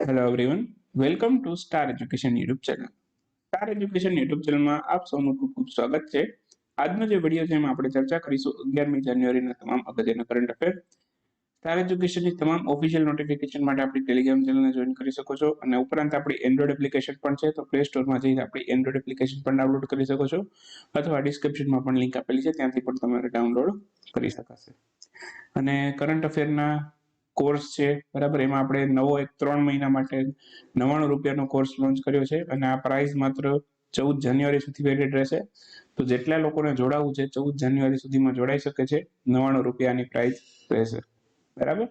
Hello everyone, welcome to star education YouTube channel. Star education YouTube ચેનલમાં આપ સૌનું ખૂબ ખૂબ સ્વાગત છે. આજનો જે વિડીયો છે એમાં આપણે ચર્ચા કરીશું 11મી જાન્યુઆરીના તમામ અગત્યના કરંટ અફેર. સ્ટાર એજ્યુકેશનની તમામ ઓફિશિયલ નોટિફિકેશન માટે આપણી ટેલિગ્રામ ચેનલને જોઈન કરી શકો છો અને ઉપરાંત આપણી એન્ડ્રોઇડ એપ્લિકેશન પણ છે, તો પ્લે સ્ટોરમાં જઈને આપણી એન્ડ્રોઇડ એપ્લિકેશન પણ ડાઉનલોડ કરી શકો છો અથવા ડિસ્ક્રિપ્શનમાં પણ લિંક આપેલી છે, ત્યાંથી પણ તમારે ડાઉનલોડ કરી શકાશે. અને કરંટ અફેરના કોર્સ છે બરાબર, એમાં આપણે નવો એક 3 મહિના માટે 99 રૂપિયાનો કોર્સ લોન્ચ કર્યો છે અને આ પ્રાઇસ માત્ર 14 જાન્યુઆરી સુધી વેલિડ રહેશે. તો જેટલા લોકોને જોડાવું છે 14 જાન્યુઆરી સુધીમાં જોડાઈ શકે છે. 99 રૂપિયાની પ્રાઇસ રહેશે બરાબર.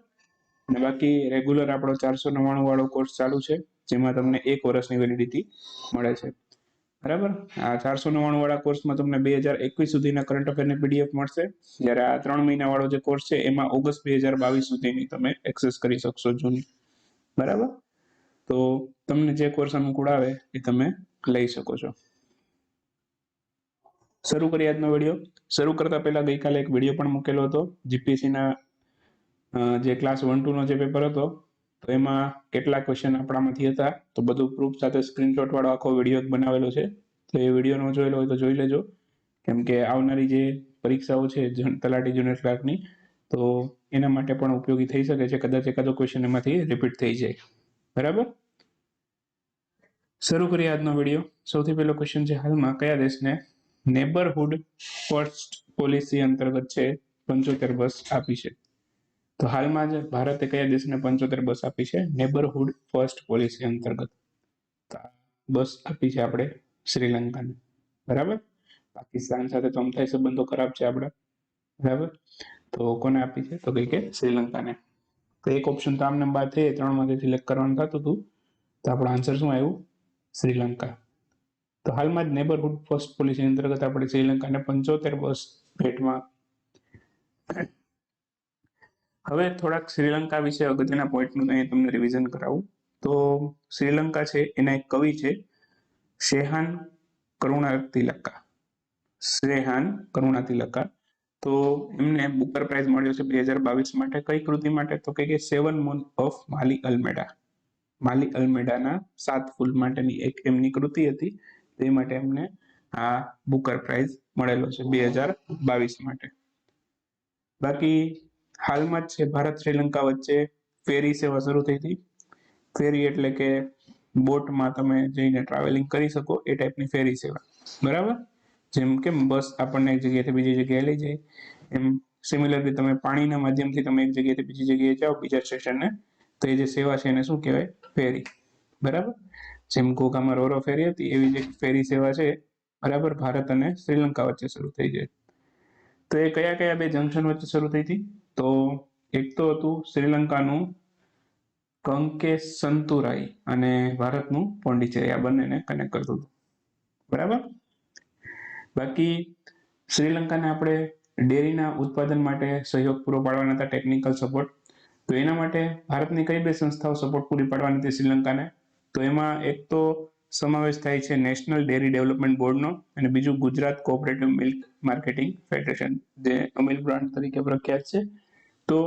અને બાકી રેગ્યુલર આપણો 499 વાળો કોર્સ ચાલુ છે, જેમાં તમને 1 વર્ષની વેલિડિટી મળે છે બરાબર. આ 499 વાળા કોર્સમાં તમને 2021 સુધીના કરંટ અફેરની પીડીએફ મળશે, જ્યારે આ 3 મહિના વાળો જે કોર્સ છે એમાં ઓગસ્ટ 2022 સુધીની તમે એક્સેસ કરી શકશો જૂની બરાબર. તો તમને જે કોર્સ અનુકૂળ આવે એ તમે લઈ શકો છો. શરૂ કરીએ આજનો વિડીયો. શરૂ કરતા પહેલા ગઈકાલે એક વિડીયો પણ મૂકેલો હતો જીપીએસસીના જે ક્લાસ 1-2 નો જે પેપર હતો, તો એમાં કેટલા ક્વેશ્ચન આપણામાંથી હતા, તો બધું પ્રૂફ સાથે સ્ક્રીનશોટ વાળો આખો વિડીયો બનાવેલો છે. તો એ વિડીયો ન જોયેલો હોય તો જોઈ લેજો, કેમ કે આવનારી જે પરીક્ષાઓ છે તલાટી જુનિયર ક્લાર્કની, તો એના માટે પણ ઉપયોગી થઈ શકે છે. કદાચ એકાદો ક્વેશ્ચન એમાંથી રિપીટ થઈ જાય બરાબર. શરૂ કરીએ આજનો વિડીયો. સૌથી પહેલો ક્વેશ્ચન છે, હાલમાં કયા દેશને નેબરહુડ ફર્સ્ટ પોલિસી અંતર્ગત છે 75 બસ આપી છે? તો હાલમાં જ ભારતે કયા દેશને 75 બસ આપી છે નેબરહુડ ફર્સ્ટ પોલિસી અંતર્ગત? બસ આપી છે આપણે શ્રીલંકાને બરાબર. પાકિસ્તાન સાથે તો અમથાય સંબંધો ખરાબ છે આપણા બરાબર. તો કોને આપી છે? તો કઈ કે શ્રીલંકાને. તો એક ઓપ્શન તો આમને બાદ થઈ, 3માંથી સિલેક્ટ કરવાનું થતું હતું, તો આપણો આન્સર શું આવ્યું? શ્રીલંકા. તો હાલમાં જ નેબરહુડ ફર્સ્ટ પોલિસી અંતર્ગત આપણે શ્રીલંકાને 75 બસ ભેટમાં. હવે થોડાક શ્રીલંકા વિશે અગત્યના પોઈન્ટનું અહીં તમને રિવિઝન કરાવું. તો શ્રીલંકા છે એના એક કવિ છે શેહાન કરુણાતિલકા. શ્રેહાન કરુણાતિલકા. તો એમને બુકર પ્રાઇઝ મળ્યો છે 2022 માટે. કઈ કૃતિ માટે? તો કે 7 મૂન ઓફ માલી અલ્મેડા. માલી અલ્મેડાના 7 ફૂલ માટેની એક એમની કૃતિ હતી, તે માટે એમને આ બુકર પ્રાઇઝ મળેલો છે 2022 માટે. બાકી હાલમાં જ છે ભારત શ્રીલંકા વચ્ચે ફેરી સેવા શરૂ થઈ હતી. ફેરી એટલે કે બોટમાં તમે જઈને ટ્રાવેલિંગ કરી શકો એ ટાઈપની ફેરી સેવા બરાબર. જેમ કે બસ આપણને એક જગ્યાએથી બીજી જગ્યાએ લઈ જાય, એમ સિમિલરલી તમે પાણીના માધ્યમથી તમે એક જગ્યાએથી બીજી જગ્યાએ જાઓ બીજા સ્ટેશનને, તો એ જે સેવા છે એને શું કહેવાય? ફેરી બરાબર. જેમ ઘોઘામાં રોરો ફેરી હતી, એવી જ એક ફેરી સેવા છે બરાબર, ભારત અને શ્રીલંકા વચ્ચે શરૂ થઈ જાય. તો એ કયા કયા 2 જંકશન વચ્ચે શરૂ થઈ હતી? તો એક તો હતું શ્રીલંકાનું કંકેસંતુરાઈ અને ભારતનું પોંડિચેરી, આ બંનેને કનેક્ટ કરતું હતું બરાબર. બાકી શ્રીલંકાને આપણે ડેરીના ઉત્પાદન માટે સહયોગ પૂરો પાડવાના હતા, ટેકનિકલ સપોર્ટ. તો એના માટે ભારતની કઈ 2 સંસ્થાઓ સપોર્ટ પૂરી પાડવાની હતી શ્રીલંકાને? તો એમાં એક તો સમાવેશ થાય છે નેશનલ ડેરી ડેવલપમેન્ટ બોર્ડનો, અને બીજું Gujarat cooperative milk marketing federation, જે અમૂલ બ્રાન્ડ તરીકે પ્રખ્યાત છે. તો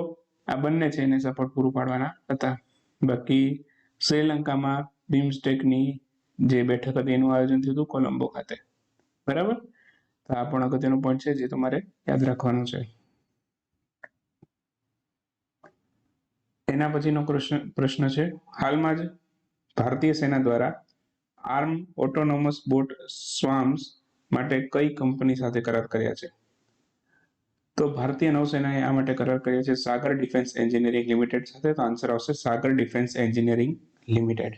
આ બંને છે એને સપોર્ટ પૂરું પાડવાના હતા. બાકી શ્રીલંકામાં બિમસ્ટેકની જે બેઠક હતી એનું આયોજન થયું હતું કોલંબો ખાતે બરાબર. તો આ પણ અગત્યનો પોઈન્ટ છે જે તમારે યાદ રાખવાનો છે. એના પછીનો પ્રશ્ન છે, હાલમાં જ ભારતીય સેના દ્વારા આર્મ ઓટોનોમસ બોટ સ્વામ્સ માટે કઈ કંપની સાથે કરાર કર્યા છે? તો ભારતીય નૌસેનાએ આ માટે કરાર કર્યો છે સાગર ડિફેન્સ એન્જિનિયરિંગ લિમિટેડ સાથે. તો આન્સર આવશે સાગર ડિફેન્સ એન્જિનિયરિંગ લિમિટેડ.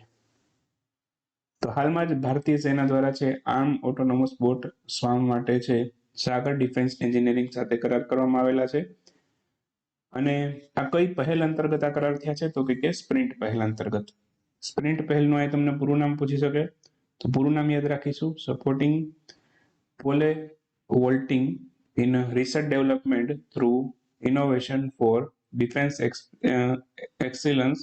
તો હાલમાં જ ભારતીય સેના દ્વારા છે આર્મ ઓટોનોમસ બોટ સ્વામ માટે છે સાગર ડિફેન્સ એન્જિનિયરિંગ સાથે કરાર કરવામાં આવેલા છે. અને આ કઈ પહેલ અંતર્ગત આ કરાર થયા છે? તો કે સ્પ્રિન્ટ પહેલ અંતર્ગત. સ્પ્રિન્ટ પહેલનું અહીં તમને પૂરું નામ પૂછી શકે, તો પૂરું નામ યાદ રાખીશું, supporting pole vaulting in research development through innovation for defence excellence,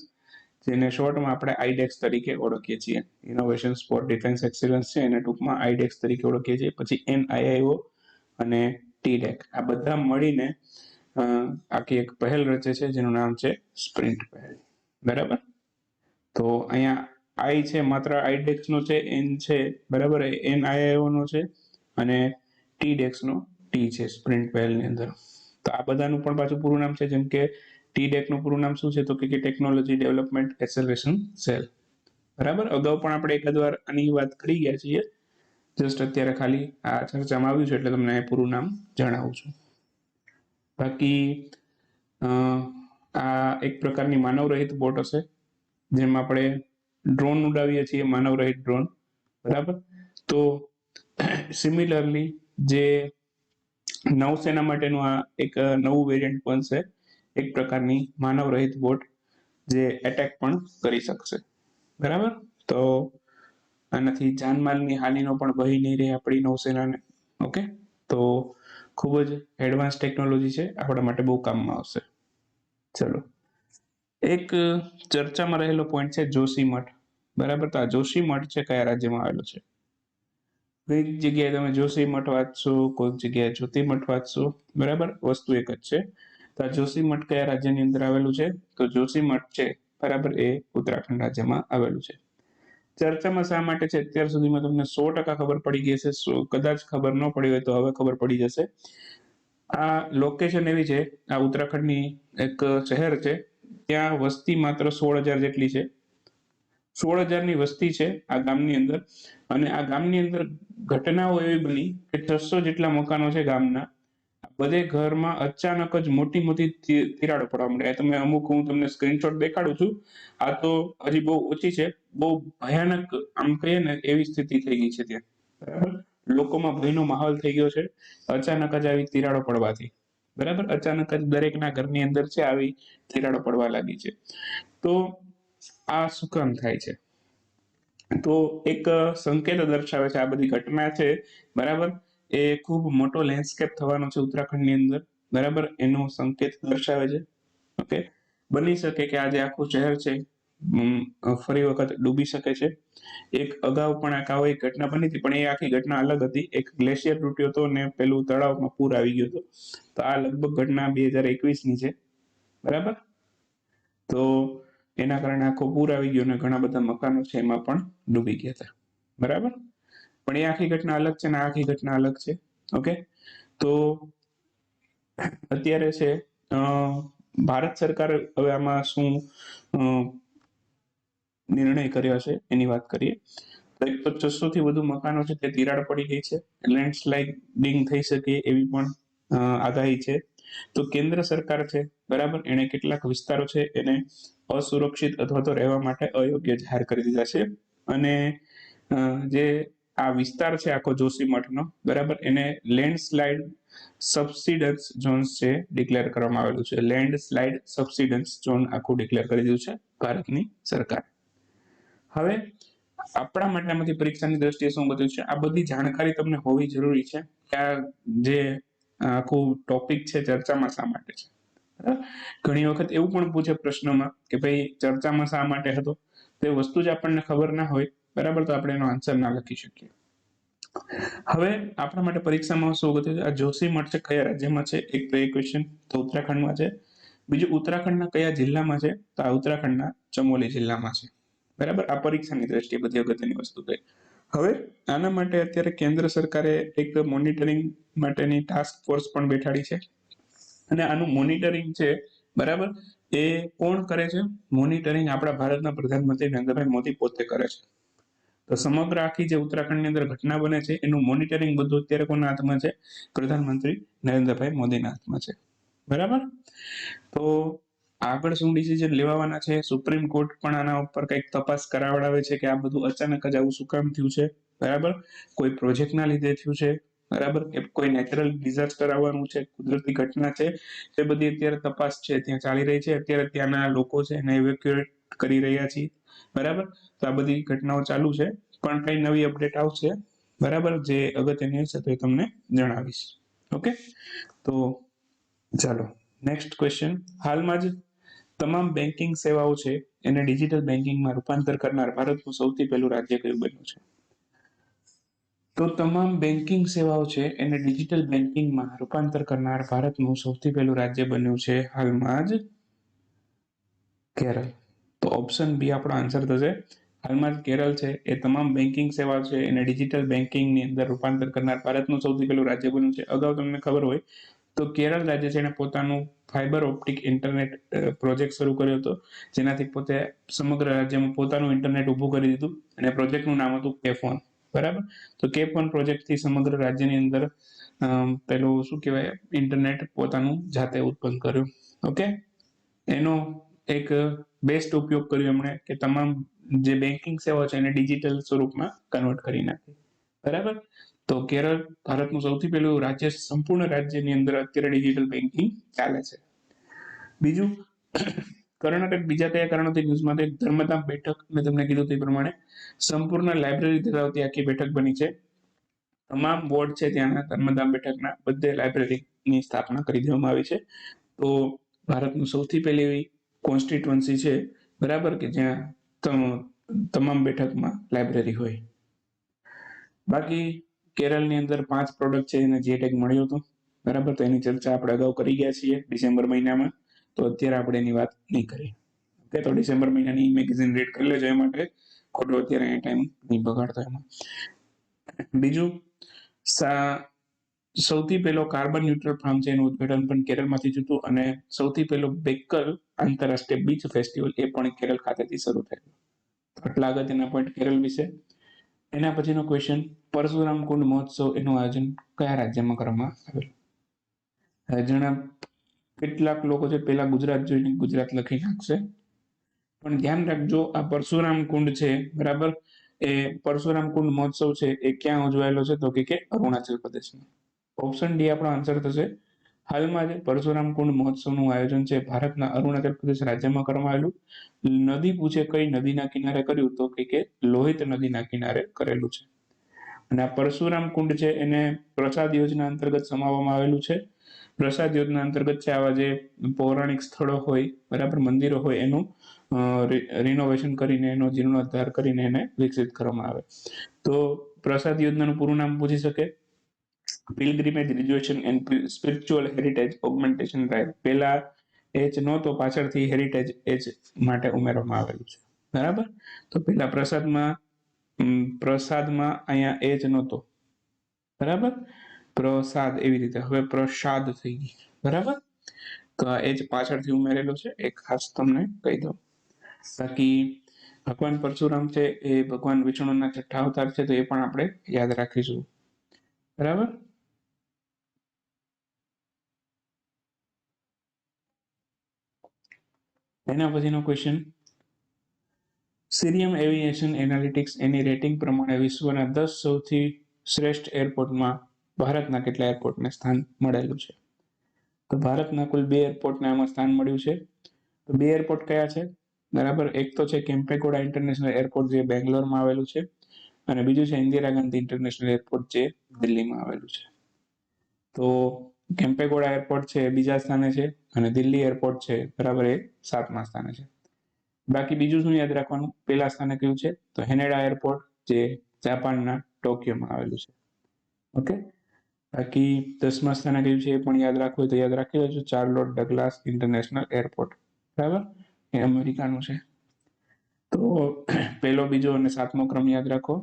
જેને શોર્ટમાં આપણે આઈડેક્સ તરીકે ઓળખીએ છીએ. ઇનોવેશન્સ ફોર ડિફેન્સ એક્સિલન્સ છે એને ટૂંકમાં આઈડેક્સ તરીકે ઓળખીએ છીએ. પછી NIIO અને TDEC, આ બધા મળીને આખી એક પહેલ રચે છે જેનું નામ છે સ્પ્રિન્ટ પહેલ બરાબર. તો અહીંયા આઈ છે માત્ર આઈડેક્સ નો છે, એન છે બરાબર એન આઈઆઈઓ નો છે, અને ટી ડેક્સ નો ટી છે સ્પ્રિન્ટ પહેલ ની અંદર. તો આ બધાનું પણ પાછું પૂરું નામ છે, જેમ કે ટી ડેક નું પૂરું નામ શું છે તો કે ટેકનોલોજી ડેવલપમેન્ટ એક્સેલરેશન સેલ. બરાબર, અગાઉ પણ આપણે એકાદ વાર આની વાત કરી ગયા છીએ, જસ્ટ અત્યારે ખાલી આ ચર્ચામાં આવ્યું છે એટલે તમને પૂરું નામ જણાવું છું. બાકી આ એક પ્રકારની માનવ રહિત બોટ હશે, જેમ આપણે ડ્રોન ઉડાવીએ છીએ, માનવ રહિત ડ્રોન, બરાબર. તો સિમિલરલી જે નૌસેના માટેનું આ એક નવું વેરિયન્ટ બનશે, એક પ્રકારની માનવ રહિત બોટ જે એટેક પણ કરી શકશે, બરાબર. તો આનાથી જાનમાલની હાનિનો પણ ભય નહીં રહે આપણી નૌસેનાને. ઓકે, તો ખૂબ જ એડવાન્સ ટેકનોલોજી છે, આપણા માટે બહુ કામમાં આવશે. ચલો, એક ચર્ચામાં રહેલો પોઈન્ટ છે જોશીમઠ, બરાબર. તો આ જોશીમઠ છે કયા રાજ્યમાં આવેલો છે? કોઈક જગ્યાએ તમે જોશીમઠ વાંચશો, કોઈક જગ્યાએ જ્યોતિમઠ વાંચશો, બરાબર, વસ્તુ એક જ છે. તો આ જોશીમઠ કયા રાજ્યની અંદર આવેલું છે? તો જોશીમઠ છે બરાબર એ ઉત્તરાખંડ રાજ્યમાં આવેલું છે. ચર્ચામાં શા માટે છે અત્યાર સુધીમાં તમને 100% ખબર પડી ગઈ હશે, કદાચ ખબર ન પડી હોય તો હવે ખબર પડી જશે. આ લોકેશન એવી છે, આ ઉત્તરાખંડની એક શહેર છે, ત્યાં વસ્તી માત્ર 16,000 જેટલી છે. 16,000 ની વસ્તી છે આ ગામની અંદર, અને આ ગામની અંદર ઘટનાઓ એવી બની કે 600 જેટલા મકાનો છે ગામના, બધે ઘરમાં અચાનક જ મોટી મોટી તિરાડો પડવા માંડ્યા. તમે અમુક હું તમને સ્ક્રીનશોટ દેખાડું છું, આ તો હજી બહુ ઓછી છે, બહુ ભયાનક આમ કહીએ ને એવી સ્થિતિ થઈ ગઈ છે ત્યાં, બરાબર. લોકોમાં ભયનો માહોલ થઈ ગયો છે અચાનક જ આવી તિરાડો પડવાથી, બરાબર. અચાનક જ દરેકના ઘરની અંદર છે આવી તિરાડો પડવા લાગી છે. તો આ શું કામ થાય છે? તો એક સંકેત દર્શાવે છે આ બધી ઘટના છે, બરાબર, એ ખૂબ મોટો લેન્ડસ્કેપ થવાનો છે ઉત્તરાખંડની અંદર, બરાબર, એનો સંકેત દર્શાવે છે. ઓકે, બની શકે કે આજે આખું શહેર છે ફરી વખત ડૂબી શકે છે. એક અગાઉ પણ આવો એક ઘટના બની હતી, પણ એ આખી ઘટના અલગ હતી. એક ગ્લેશિયર તૂટ્યો હતો ને પેલું તળાવમાં પૂર આવી ગયો હતો. તો આ લગભગ ઘટના 2021ની છે, બરાબર. તો એના કારણે આખો પૂર આવી ગયો અને ઘણા બધા મકાનો છે એમાં પણ ડૂબી ગયા હતા, બરાબર. પણ એ આખી ઘટના અલગ છે ને આ આખી ઘટના અલગ છે. ઓકે, તો અત્યારે છે ભારત સરકાર હવે આમાં શું નિર્ણય કર્યો છે એની વાત કરીએ. તો 600 થી વધુ મકાનો છે તે તિરાડ પડી ગઈ છે, લેન્ડસ્લાઇડિંગ થઈ શકે એવી પણ આગાહી છે. તો કેન્દ્ર સરકાર છે, બરાબર, એને કેટલાક વિસ્તારો છે એને અસુરક્ષિત અથવા તો રહેવા માટે અયોગ્ય જાહેર કરી દીધા છે, અને જે આ વિસ્તાર છે આખો જોશીમઠનો, બરાબર, એને લેન્ડસ્લાઇડ સબસિડન્સ ઝોન્સ છે ડિક્લેર કરવામાં આવેલું છે. લેન્ડસ્લાઇડ સબસિડન્સ ઝોન આખું ડિક્લેર કરી દીધું છે ભારતની સરકાર. હવે આપણા માટેમાંથી પરીક્ષાની દ્રષ્ટિએ શું બધું છે, આ બધી જાણકારી તમને હોવી જરૂરી છે કે આ જે આખું ટોપિક છે ચર્ચામાં શા માટે છે. ઘણી વખત એવું પણ પૂછે પ્રશ્નોમાં કે ભાઈ ચર્ચામાં શા માટે હતો, તો એ વસ્તુ જ આપણને ખબર ના હોય, બરાબર, તો આપણે એનો આન્સર ના લખી શકીએ. હવે આપણા માટે પરીક્ષામાં શું હતું, આ જોશીમઠ છે કયા રાજ્યમાં છે? એક તો એ ક્વેશ્ચન, તો ઉત્તરાખંડમાં છે. બીજું, ઉત્તરાખંડના કયા જિલ્લામાં છે? તો આ ઉત્તરાખંડના ચમોલી જિલ્લામાં છે, બરાબર. આ પરીક્ષાની દ્રષ્ટિએ બધી અગત્યની વસ્તુ થઈ. હવે આના માટે અત્યારે કેન્દ્ર સરકારે એક મોનિટરિંગ માટેની ટાસ્ક ફોર્સ પણ બેઠાડી છે, અને આનું મોનિટરિંગ છે, બરાબર, એ કોણ કરે છે? મોનિટરિંગ આપણા ભારતના પ્રધાનમંત્રી નરેન્દ્રભાઈ મોદી પોતે કરે છે. તો સમગ્ર આખી જે ઉત્તરાખંડની અંદર ઘટના બને છે એનું મોનિટરિંગ બધું અત્યારે કોના હાથમાં છે? પ્રધાનમંત્રી નરેન્દ્રભાઈ મોદીના હાથમાં છે, બરાબર. તો આગળ શું ડિસિઝન લેવાના છે? સુપ્રીમ કોર્ટ પણ આના ઉપર કંઈક તપાસ કરાવડાવે છે કે આ બધું અચાનક જ આવું શું કામ થયું છે, બરાબર, કોઈ પ્રોજેક્ટના લીધે થયું છે, બરાબર, કે કોઈ નેચરલ ડિઝાસ્ટર આવવાનું છે, કુદરતી ઘટના છે, એ બધી અત્યારે તપાસ છે ત્યાં ચાલી રહી છે. અત્યારે ત્યાંના લોકો છે એને ઇવેક્યુએટ કરી રહ્યા છીએ, બરાબર. તો આ બધી ઘટનાઓ ચાલુ છે, પણ કઈ નવી અપડેટ આવશે, બરાબર, જે અગત્યની હશે તો એ તમને જણાવીશ. ઓકે, તો ચાલો નેક્સ્ટ ક્વેશ્ચન. હાલમાં જ તમામ બેન્કિંગ સેવાઓ છે એને ડિજિટલ બેન્કિંગમાં રૂપાંતર કરનાર ભારતનું સૌથી પહેલું રાજ્ય કયું બન્યું છે? તો તમામ બેન્કિંગ સેવાઓ છે એને ડિજિટલ બેન્કિંગમાં રૂપાંતર કરનાર ભારતનું સૌથી પહેલું રાજ્ય બન્યું છે હાલમાં જ કેરળ. તો ઓપ્શન બી આપણો આન્સર થશે. હાલમાં કેરળ છે એ તમામ બેન્કિંગ સેવાઓ છે એને ડિજિટલ બેન્કિંગની અંદર રૂપાંતર કરનાર ભારતનું સૌથી પહેલું રાજ્ય બન્યું છે. અગાઉ તમને ખબર હોય તો કેરળ રાજ્ય છે એને પોતાનું ફાઇબર ઓપ્ટિક ઇન્ટરનેટ પ્રોજેક્ટ શરૂ કર્યો હતો, જેનાથી પોતે સમગ્ર રાજ્યમાં પોતાનું ઇન્ટરનેટ ઊભું કરી દીધું અને પ્રોજેક્ટનું નામ હતું કે4. બરાબર, તો કે4 પ્રોજેક્ટથી સમગ્ર રાજ્યની અંદર પેલું શું કહેવાય ઇન્ટરનેટ પોતાનું જાતે ઉત્પન્ન કર્યું. ઓકે, એનો એક બેસ્ટ ઉપયોગ કર્યો એમણે કે તમામ જે બેન્કિંગ સેવા છે એને ડિજિટલ સ્વરૂપમાં કન્વર્ટ કરી નાખી. બરાબર, તો કેરળ ભારતનું સૌથી પહેલું રાજ્ય, સંપૂર્ણ રાજ્યની અંદર અત્યારે ડિજિટલ બેન્કિંગ ચાલે છે. બીજું, કર્ણાટક બીજા કયા કારણોથી ન્યૂઝમાં તો? એક ધર્મધામ બેઠક, મેં તમને કીધું તે પ્રમાણે સંપૂર્ણ લાઇબ્રેરી ધરાવતી આખી બેઠક બની છે. તમામ બોર્ડ છે ત્યાંના ધર્મધામ બેઠકના બધે લાઇબ્રેરીની સ્થાપના કરી દેવામાં આવી છે. તો ભારતનું સૌથી પહેલી એવી કોન્સ્ટિટ્યુઅન્સી છે, બરાબર, કે જ્યાં તમામ બેઠકમાં લાઇબ્રેરી હોય. બાકી કેરળની અંદર 5 પ્રોડક્ટ છે એને જે ટેગ મળ્યો હતો. બરાબર, તો એની ચર્ચા આપણે અગાઉ કરી ગયા છીએ ડિસેમ્બર મહિનામાં, તો અત્યારે આપણે એની વાત નહીં કરીએ. ઓકે, તો ડિસેમ્બર મહિનાની મેગેઝિન રીડ કરી લેજો, એ માટે ખોટો અત્યારે એ ટાઈમ નહીં બગાડતો એમાં. બીજું, સૌથી પહેલો કાર્બન ન્યુટ્રલ ફાર્મ છે એનું ઉદ્ઘાટન પણ કેરળમાંથી થયું અને સૌથી પહેલો બેકલ આંતરરાષ્ટ્રીય બીચ ફેસ્ટિવલ એ પણ કેરળ ખાતેથી શરૂ થયેલો. આટલા અગત્યના પોઈન્ટ કેરળ વિશે. એના પછીનો ક્વેશ્ચન, પરશુરામ કુંડ મહોત્સવ એનું આયોજન કયા રાજ્યમાં કરવામાં આવેલું? જણા કેટલાક લોકો છે પેલા ગુજરાત જોઈને ગુજરાત લખી નાખશે, પણ ધ્યાન રાખજો આ પરશુરામ કુંડ છે, બરાબર, એ પરશુરામ કુંડ મહોત્સવ છે એ ક્યાં ઉજવાયેલો છે? તો કે અરુણાચલ પ્રદેશમાં. ઓપ્શન ડી આપણો આન્સર થશે. હાલમાં જે પરશુરામ કુંડ મહોત્સવનું આયોજન છે ભારતના અરુણાચલ પ્રદેશ રાજ્યમાં કરવામાં આવેલું. નદી પૂછે કઈ નદીના કિનારે કર્યું? તો કે લોહિત નદીના કિનારે કરેલું છે. અને આ પરશુરામ કુંડ છે એને પ્રસાદ યોજના અંતર્ગત સમાવવામાં આવેલું છે. પ્રસાદ યોજના અંતર્ગત છે આવા જે પૌરાણિક સ્થળો હોય, બરાબર, મંદિરો હોય, એનું રિનોવેશન કરીને, એનો જીર્ણોદ્ધાર કરીને એને વિકસિત કરવામાં આવે. તો પ્રસાદ યોજનાનું પૂરું નામ પૂછી શકે, pilgrimage rejuvenation and spiritual heritage augmentation drive. પહેલા એચ નહોતો, પાછળથી હેરિટેજ એચ માટે ઉમેરવામાં આવેલું છે. બરાબર, તો પહેલા પ્રસાદમાં અહીંયા એચ નહોતો, બરાબર, પ્રસાદ એવી રીતે, હવે પ્રસાદ થઈ ગઈ. બરાબર, તો આ એચ પાછળથી ઉમેરેલો છે, એક ખાસ તમને કહી દઉં. બાકી ભગવાન પરશુરામ છે એ ભગવાન વિષ્ણુના છઠ્ઠા અવતાર છે, તો એ પણ આપણે યાદ રાખીશું. બરાબર, એના પછીનો ક્વેશ્ચન, સિરિયમ એવિએશન એનાલિટિક્સ એની રેટિંગ પ્રમાણે વિશ્વના 10 સૌથી શ્રેષ્ઠ એરપોર્ટમાં ભારતના કેટલા એરપોર્ટને સ્થાન મળેલું છે? તો ભારતના કુલ 2 એરપોર્ટને આમાં સ્થાન મળ્યું છે. તો 2 એરપોર્ટ કયા છે? બરાબર, એક તો છે કેમ્પેગોડા ઇન્ટરનેશનલ એરપોર્ટ જે બેંગ્લોરમાં આવેલું છે, અને બીજું છે ઇન્દિરા ગાંધી ઇન્ટરનેશનલ એરપોર્ટ જે દિલ્હીમાં આવેલું છે. તો કેમ્પેગોડા એરપોર્ટ છે એ બીજા સ્થાને છે અને દિલ્હી એરપોર્ટ છે, બરાબર, એ 7મા સ્થાને છે. બાકી બીજું શું યાદ રાખવાનું? પહેલા સ્થાને કયું છે? તો હેનેડા એરપોર્ટ જે જાપાનના ટોક્યોમાં આવેલું છે. ઓકે, બાકી 10મા સ્થાને કયું છે એ પણ યાદ રાખવું હોય તો યાદ રાખી લેજો, ચાર્લોટ ડગલાસ ઇન્ટરનેશનલ એરપોર્ટ. બરાબર, એ અમેરિકાનું છે. તો પહેલો, બીજો અને 7મો ક્રમ યાદ રાખો.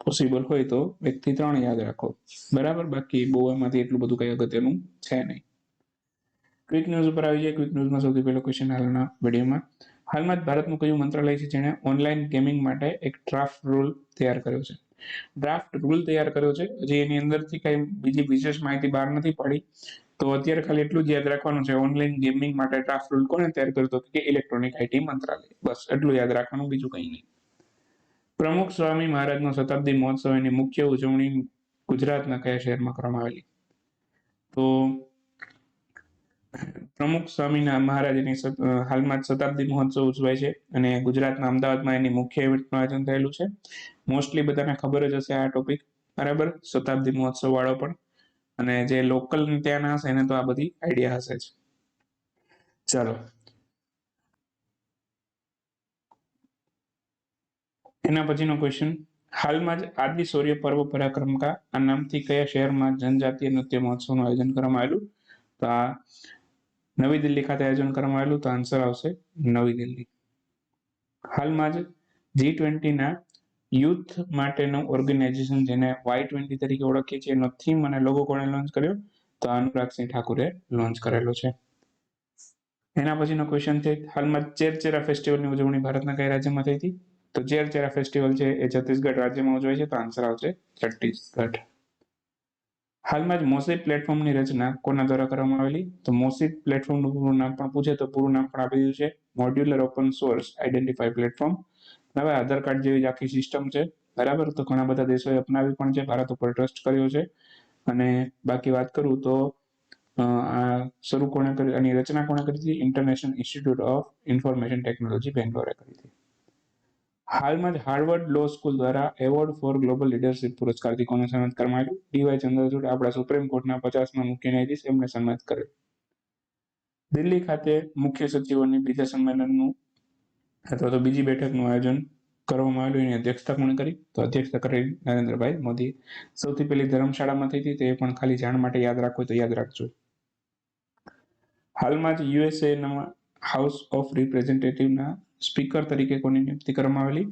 પોસિબલ હોય તો 1 થી 3 યાદ રાખો. બરાબર, બાકી બહુ એમાંથી એટલું બધું કઈ અગત્યનું છે નહીં. ક્વિક ન્યૂઝ ઉપર આવી જાય. ક્વિક ન્યૂઝમાં સૌથી પહેલો ક્વેશ્ચન હાલના વિડીયોમાં, હાલમાં જ ભારતનું કયું મંત્રાલય છે જેણે ઓનલાઈન ગેમિંગ માટે એક ડ્રાફ્ટ રૂલ તૈયાર કર્યો છે? ડ્રાફ્ટ રૂલ તૈયાર કર્યો છે, હજી એની અંદરથી કઈ બીજી વિશેષ માહિતી બહાર નથી પડી. તો અત્યારે ખાલી એટલું જ યાદ રાખવાનું છે, ઓનલાઈન ગેમિંગ માટે ડ્રાફ્ટ રૂલ કોને તૈયાર કર્યો? તો કે ઇલેક્ટ્રોનિક આઈટી મંત્રાલય. બસ એટલું યાદ રાખવાનું, બીજું કંઈ નહીં. પ્રમુખ સ્વામી મહારાજનો શતાબ્દી મહોત્સવ એની મુખ્ય ઉજવણી ગુજરાતના કયા શહેરમાં કરવામાં આવેલી? તો પ્રમુખ સ્વામીના મહારાજની હાલમાં જ શતાબ્દી મહોત્સવ ઉજવાય છે અને ગુજરાતના અમદાવાદમાં એની મુખ્ય ઇવેન્ટનું આયોજન થયેલું છે. મોસ્ટલી બધાને ખબર જ હશે આ ટોપિક, બરાબર, શતાબ્દી મહોત્સવ વાળો પણ, અને જે લોકલ ત્યાંના હશે એને તો આ બધી આઈડિયા હશે જ. ચાલો, એના પછીનો ક્વેશ્ચન, હાલમાં જ આદિ શૌર્ય પર્વ પરાક્રમકા આ નામથી કયા શહેરમાં જનજાતીય નૃત્ય મહોત્સવનું આયોજન કરવામાં આવેલું? તો આ નવી દિલ્હી ખાતે આયોજન કરવામાં આવેલું. તો આન્સર આવશે નવી દિલ્હી. હાલમાં જ G20 ના યુથ માટેનું ઓર્ગેનાઇઝેશન જેને Y20 તરીકે ઓળખીએ છીએ એનો થીમ અને લોગો કોણે લોન્ચ કર્યો? તો અનુરાગસિંહ ઠાકુરે લોન્ચ કરેલો છે. એના પછીનો ક્વેશ્ચન છે, હાલમાં ચેરચેરા ફેસ્ટિવલની ઉજવણી ભારતના કયા રાજ્યમાં થઈ હતી? તો ચેરચેરા ફેસ્ટિવલ છે એ છત્તીસગઢ રાજ્યમાં ઉજવાય છે. તો આન્સર આવશે છત્તીસગઢ. હાલમાં જ મોસીટ પ્લેટફોર્મની રચના કોના દ્વારા કરવામાં આવેલી? તો મોસીટ પ્લેટફોર્મનું પૂરું નામ પણ પૂછે તો પૂરું નામ પણ આપી દીધું છે, modular open source identify platform. હવે આધાર કાર્ડ જેવી જ આખી સિસ્ટમ છે, બરાબર. તો ઘણા બધા દેશોએ અપનાવી પણ છે, ભારત ઉપર ટ્રસ્ટ કર્યો છે. અને બાકી વાત કરું તો આ શરૂ કોણે કરી, આની રચના કોણે કરી હતી? International institute of information technology બેંગ્લોરે કરી હતી. હાલમાં જ હાર્વર્ડ લો સ્કૂલ દ્વારા એવોર્ડ ફોર ગ્લોબલ લીડરશિપ પુરસ્કારથી કોને સન્માનિત કરવામાં આવ્યું? ડીવાય ચંદ્રચૂડ, આપણા સુપ્રીમ કોર્ટના 50મા મુખ્ય ન્યાયાધીશ, એમને સન્માનિત કરેલ. દિલ્હી ખાતે મુખ્ય સચિવોની બીજા સંમેલનનું અથવા તો બીજી બેઠકનું આયોજન કરવામાં આવ્યું. એની અધ્યક્ષતા કોણે કરી? તો અધ્યક્ષતા કરી નરેન્દ્રભાઈ મોદી. સૌથી પહેલી ધર્મશાળામાં થઈ હતી, તે પણ ખાલી જાણ માટે યાદ રાખો તો યાદ રાખજો. હાલમાં જ યુએસએના હાઉસ ઓફ રિપ્રેઝેન્ટેટિવના સ્પીકર તરીકે કોની નિયુક્તિ કરવામાં આવેલી?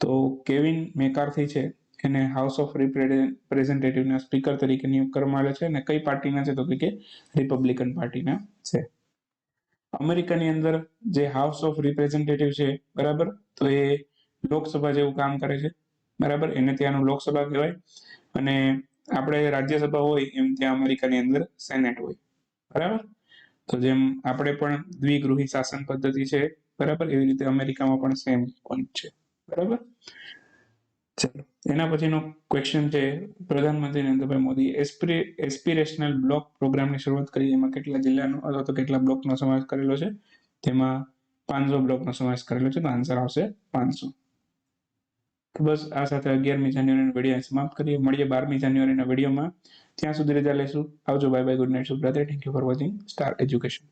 તો કેવિન મેકાર્થી છે એને હાઉસ ઓફ રિપ્રેઝેન્ટેટિવના સ્પીકર તરીકે નિયુક્ત કરવામાં આવેલા છે. અને કઈ પાર્ટીના છે? તો કે રિપબ્લિકન પાર્ટીના છે. અમેરિકાની અંદર જે હાઉસ ઓફ રિપ્રેઝેન્ટેટિવ છે, બરાબર, તો એ લોકસભા જેવું કામ કરે છે, બરાબર. એને ત્યાંનું લોકસભા કહેવાય. અને આપણે રાજ્યસભા હોય એમ ત્યાં અમેરિકાની અંદર સેનેટ હોય, બરાબર. તો જેમ આપણે પણ દ્વિગૃહી શાસન પદ્ધતિ છે, બરાબર, એવી રીતે અમેરિકામાં પણ સેમ પોઈન્ટ છે, બરાબર. ચલો, એના પછીનો ક્વેશ્ચન છે, પ્રધાનમંત્રી નરેન્દ્રભાઈ મોદી એસ્પિરેશનલ બ્લોક પ્રોગ્રામની શરૂઆત કરી, એમાં કેટલા જિલ્લાનો અથવા તો કેટલા બ્લોકનો સમાવેશ કરેલો છે? તેમાં 500 બ્લોકનો સમાવેશ કરેલો છે. તો આન્સર આવશે 500. તો બસ આ સાથે 11મી જાન્યુઆરીનો વિડીયો સમાપ્ત કરીએ. મળીએ 12મી જાન્યુઆરીના વિડીયોમાં. ત્યાં સુધી રજા લઈશું. આવજો, બાય બાય, ગુડ નાઇટ, શુભરાત્રી. Thank you for watching star education.